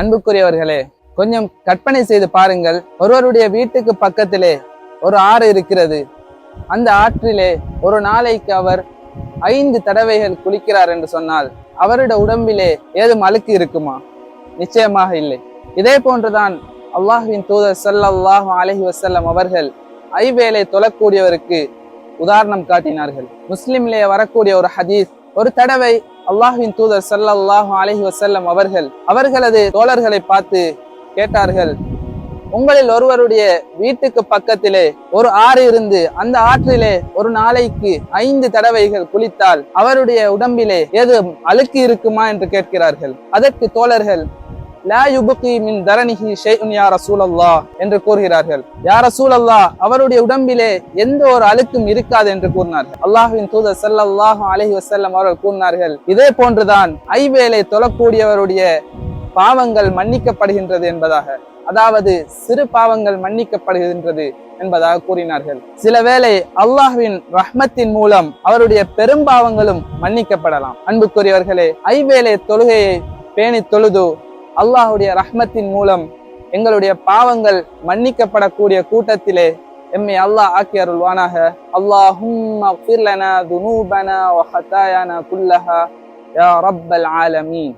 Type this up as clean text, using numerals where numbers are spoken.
அன்புக்குரியவர்களே, கொஞ்சம் கற்பனை செய்து பாருங்கள். ஒருவருடைய வீட்டுக்கு பக்கத்திலே ஒரு ஆறு இருக்கிறது. அந்த ஆற்றிலே ஒரு நாளைக்கு அவர் 5 தடவைகள் குளிக்கிறார் என்று சொன்னால் அவருடைய உடம்பிலே ஏதும் அழுக்கு இருக்குமா? நிச்சயமாக இல்லை. இதே போன்றுதான் அல்லாஹ்வின் தூதர் ஸல்லல்லாஹு அலைஹி வஸல்லம் அவர்கள் ஐவேளை தொழக்கூடியவருக்கு உதாரணம் காட்டினார்கள். முஸ்லிம்லே வரக்கூடிய ஒரு ஹதீஸ், ஒரு தடவை அல்லாஹ்வின் தூதர் ஸல்லல்லாஹு அலைஹி வஸல்லம் அவர்களது தோழர்களை பார்த்து கேட்டார்கள், உங்களில் ஒருவருடைய வீட்டுக்கு பக்கத்திலே ஒரு ஆறு இருந்து அந்த ஆற்றிலே ஒரு நாளைக்கு 5 தடவைகள் குளித்தால் அவருடைய உடம்பிலே ஏதும் அழுக்கு இருக்குமா என்று கேட்கிறார்கள். அதற்கு தோழர்கள் லா யுபகி மின் தரனிஹி ஷைஉன் யா ரசூலல்லாஹ் என்று கூறுகிறார்கள். யா ரசூலல்லாஹ், அவருடைய உடம்பிலே எந்த ஒரு அழுக்கும் இருக்காது என்று கூறினார்கள். அல்லாஹ்வின் தூதர் ஸல்லல்லாஹு அலைஹி வஸல்லம் அவர்கள் கூறினார்கள், இதே போன்றுதான் ஐவேளை தொழக்கூடியவருடைய பாவங்கள் மன்னிக்கப்படுகின்றது என்பதாக, அதாவது சிறு பாவங்கள் மன்னிக்கப்படுகின்றது என்பதாக கூறினார்கள். சில வேளை அல்லாஹ்வின் ரஹ்மத்தின் மூலம் அவருடைய பெரும்பாவங்களும் மன்னிக்கப்படலாம். அன்புக்குரியவர்களே, ஐவேளை தொழுகையை பேணி தொழுது அல்லாஹுடைய ரஹ்மத்தின் மூலம் எங்களுடைய பாவங்கள் மன்னிக்கப்படக்கூடிய கூட்டத்திலே எம்மை அல்லாஹ் ஆக்கி அருள்வானாக. அல்லாஹும்ம ஃபிர் லனா துனூபனா வ ஹதாயானா குல்லஹா யா ரப்பல் ஆலமீன்.